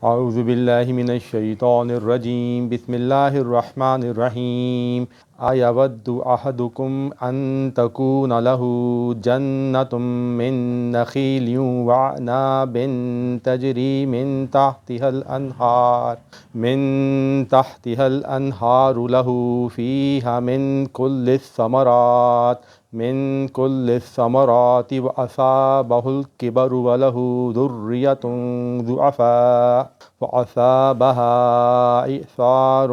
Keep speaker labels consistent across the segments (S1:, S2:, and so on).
S1: اعوذ باللہ من الشیطان الرجیم بسم اللہ الرحمن الرحیم ایود احدکم ان تکون لہ جنۃ من نخیل وعناب تجری من تحتها الانہار لہ فیہا من كل الثمرات وأصابه الكبر وله ذرية ضعفاء فأصابها إعصار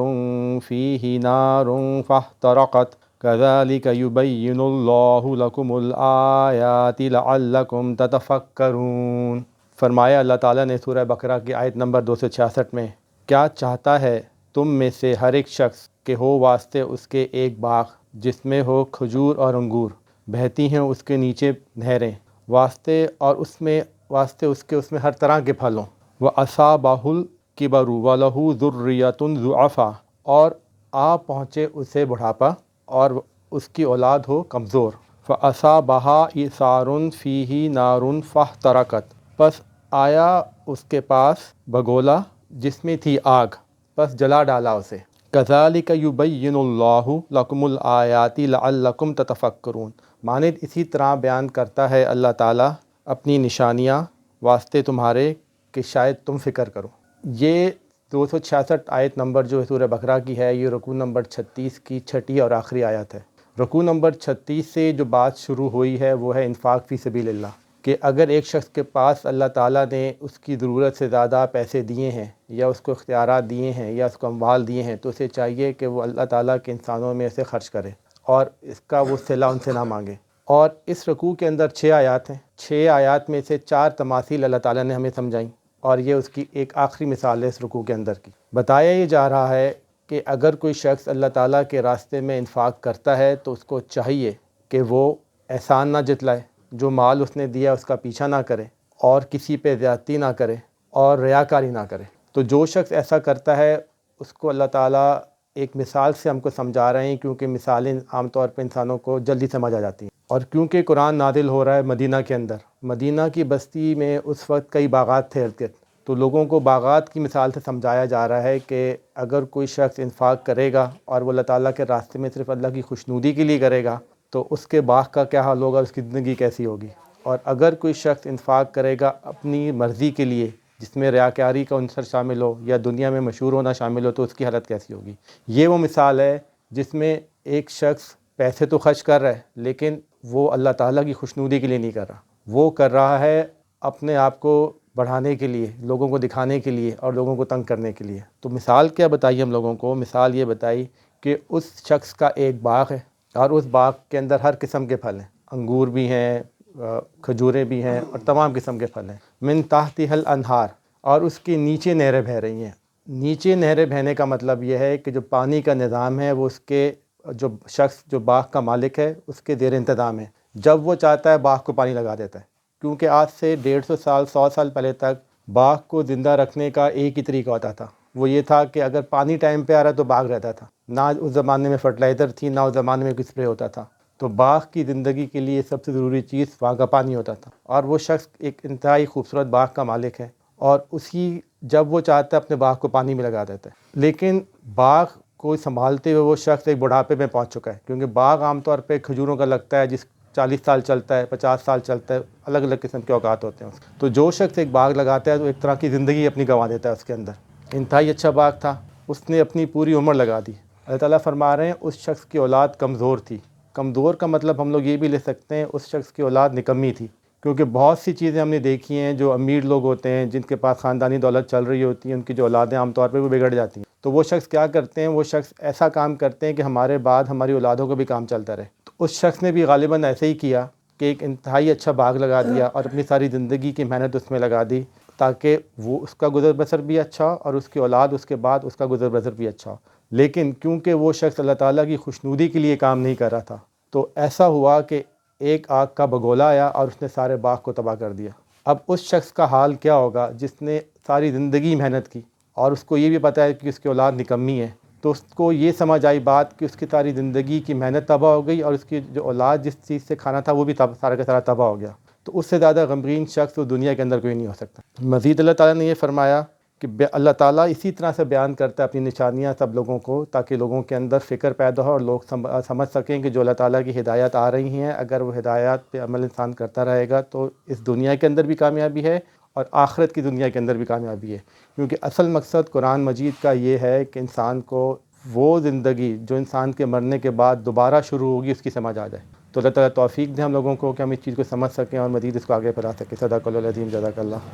S1: فيه نار فاحترقت كذلك يبين الله لكم الآيات لعلكم تتفكرون۔ فرمایا اللہ تعالیٰ نے سورہ بقرہ کی آیت نمبر 266 میں، کیا چاہتا ہے تم میں سے ہر ایک شخص کہ ہو واسطے اس کے ایک باغ جس میں ہو کھجور اور انگور، بہتی ہیں اس کے نیچے نہریں، واسطے اس میں ہر طرح کے پھل ہوں، وَأَصَابَهُ الْكِبَرُ وَلَهُ ذُرِّيَّةٌ ضُعَفَاء، اور پہنچے اسے بڑھاپا اور اس کی اولاد ہو کمزور، فَأَصَابَهَا إِعْصَارٌ فِيهِ نَارٌ فَاحْتَرَقَتْ، پس آیا اس کے پاس بگولا جس میں تھی آگ، پس جلا ڈالا اسے۔ کذالک یبین اللہ لکم الآیات لعلکم تتفکرون، مانند اسی طرح بیان کرتا ہے اللہ تعالیٰ اپنی نشانیاں واسطے تمہارے کہ شاید تم فکر کرو۔ یہ 266 آیت نمبر جو سورہ بقرہ کی ہے، یہ رکوع نمبر 36 کی چھٹی اور آخری آیت ہے۔ رکوع نمبر 36 سے جو بات شروع ہوئی ہے وہ ہے انفاق فی سبیل اللہ، کہ اگر ایک شخص کے پاس اللہ تعالیٰ نے اس کی ضرورت سے زیادہ پیسے دیے ہیں یا اس کو اختیارات دیے ہیں یا اس کو اموال دیے ہیں، تو اسے چاہیے کہ وہ اللہ تعالیٰ کے انسانوں میں اسے خرچ کرے اور اس کا وہ صلہ ان سے نہ مانگے۔ اور اس رکوع کے اندر 6 آیات ہیں، 6 آیات میں سے 4 تماثیل اللہ تعالیٰ نے ہمیں سمجھائیں، اور یہ اس کی ایک آخری مثال ہے اس رکوع کے اندر کی۔ بتایا یہ جا رہا ہے کہ اگر کوئی شخص اللہ تعالیٰ کے راستے میں انفاق کرتا ہے تو اس کو چاہیے کہ وہ احسان نہ جتلائے، جو مال اس نے دیا اس کا پیچھا نہ کرے، اور کسی پہ زیادتی نہ کرے اور ریاکاری نہ کرے۔ تو جو شخص ایسا کرتا ہے اس کو اللہ تعالیٰ ایک مثال سے ہم کو سمجھا رہے ہیں، کیونکہ مثالیں عام طور پہ انسانوں کو جلدی سمجھ آ جاتی ہیں، اور کیونکہ قرآن نازل ہو رہا ہے مدینہ کے اندر، مدینہ کی بستی میں اس وقت کئی باغات تھے ارد گرد، تو لوگوں کو باغات کی مثال سے سمجھایا جا رہا ہے کہ اگر کوئی شخص انفاق کرے گا اور وہ اللہ تعالیٰ کے راستے میں صرف اللہ کی خوشنودی کے لیے کرے گا تو اس کے باغ کا کیا حال ہوگا، اس کی زندگی کیسی ہوگی۔ اور اگر کوئی شخص انفاق کرے گا اپنی مرضی کے لیے، جس میں ریاکاری کا عنصر شامل ہو یا دنیا میں مشہور ہونا شامل ہو، تو اس کی حالت کیسی ہوگی۔ یہ وہ مثال ہے جس میں ایک شخص پیسے تو خرچ کر رہا ہے لیکن وہ اللہ تعالیٰ کی خوشنودی کے لیے نہیں کر رہا، وہ کر رہا ہے اپنے آپ کو بڑھانے کے لیے، لوگوں کو دکھانے کے لیے اور لوگوں کو تنگ کرنے کے لیے۔ تو مثال کیا بتائی ہم لوگوں کو؟ مثال یہ بتائی کہ اس شخص کا ایک باغ ہے اور اس باغ کے اندر ہر قسم کے پھل ہیں، انگور بھی ہیں، کھجوریں بھی ہیں، اور تمام قسم کے پھل ہیں۔ من تحتها الانہار، اور اس کے نیچے نہریں بہہ رہی ہیں۔ نیچے نہریں بہنے کا مطلب یہ ہے کہ جو پانی کا نظام ہے وہ اس کے جو شخص جو باغ کا مالک ہے اس کے زیر انتظام ہے، جب وہ چاہتا ہے باغ کو پانی لگا دیتا ہے، کیونکہ آج سے 150 سال 100 سال پہلے تک باغ کو زندہ رکھنے کا ایک ہی طریقہ ہوتا تھا، وہ یہ تھا کہ اگر پانی ٹائم پہ آ رہا ہے تو باغ رہتا تھا، نہ اس زمانے میں فرٹیلائزر تھی، نہ اس زمانے میں کوئی اسپرے ہوتا تھا، تو باغ کی زندگی کے لیے سب سے ضروری چیز وہاں کا پانی ہوتا تھا، اور وہ شخص ایک انتہائی خوبصورت باغ کا مالک ہے، اور اسی جب وہ چاہتا ہے اپنے باغ کو پانی میں لگا دیتا ہے۔ لیکن باغ کو سنبھالتے ہوئے وہ شخص ایک بڑھاپے میں پہنچ چکا ہے، کیونکہ باغ عام طور پہ کھجوروں کا لگتا ہے جس 40 سال چلتا ہے، 50 سال چلتا ہے، الگ الگ قسم کے اوقات ہوتے ہیں۔ تو جو شخص ایک باغ لگاتا ہے تو ایک طرح کی زندگی اپنی گنوا دیتا ہے اس کے اندر۔ انتہائی اچھا باغ تھا، اس نے اپنی پوری عمر لگا دی۔ اللہ تعالیٰ فرما رہے ہیں اس شخص کی اولاد کمزور تھی۔ کمزور کا مطلب ہم لوگ یہ بھی لے سکتے ہیں اس شخص کی اولاد نکمی تھی، کیونکہ بہت سی چیزیں ہم نے دیکھی ہیں، جو امیر لوگ ہوتے ہیں جن کے پاس خاندانی دولت چل رہی ہوتی ہے، ان کی جو اولادیں عام طور پہ وہ بگڑ جاتی ہیں، تو وہ شخص کیا کرتے ہیں، وہ شخص ایسا کام کرتے ہیں کہ ہمارے بعد ہماری اولادوں کو بھی کام چلتا رہے۔ تو اس شخص نے بھی غالباً ایسے ہی کیا کہ ایک انتہائی اچھا باغ لگا دیا اور اپنی ساری زندگی کی محنت اس میں لگا دی، تاکہ وہ اس کا گزر بسر بھی اچھا ہو اور اس کی اولاد اس کے بعد اس کا گزر بسر بھی اچھا ہو۔ لیکن کیونکہ وہ شخص اللہ تعالیٰ کی خوشنودی کے لیے کام نہیں کر رہا تھا، تو ایسا ہوا کہ ایک آگ کا بگولا آیا اور اس نے سارے باغ کو تباہ کر دیا۔ اب اس شخص کا حال کیا ہوگا جس نے ساری زندگی محنت کی اور اس کو یہ بھی پتہ ہے کہ اس کی اولاد نکمی ہے، تو اس کو یہ سمجھ آئی بات کہ اس کی ساری زندگی کی محنت تباہ ہو گئی اور اس کی جو اولاد جس چیز سے کھانا تھا وہ بھی سارا کا سارا تباہ ہو گیا۔ تو اس سے زیادہ غمگین شخص اس دنیا کے اندر کوئی نہیں ہو سکتا۔ مزید اللہ تعالیٰ نے یہ فرمایا کہ اللہ تعالیٰ اسی طرح سے بیان کرتا ہے اپنی نشانیاں سب لوگوں کو، تاکہ لوگوں کے اندر فکر پیدا ہو اور لوگ سمجھ سکیں کہ جو اللہ تعالیٰ کی ہدایات آ رہی ہیں، اگر وہ ہدایات پہ عمل انسان کرتا رہے گا تو اس دنیا کے اندر بھی کامیابی ہے اور آخرت کی دنیا کے اندر بھی کامیابی ہے، کیونکہ اصل مقصد قرآن مجید کا یہ ہے کہ انسان کو وہ زندگی جو انسان کے مرنے کے بعد دوبارہ شروع ہوگی اس کی سمجھ آ جائے۔ تو اللہ تعالیٰ توفیق دے ہم لوگوں کو کہ ہم اس چیز کو سمجھ سکیں اور مزید اس کو آگے پھیلا سکیں۔ صدق اللہ العظیم، جزاک اللہ۔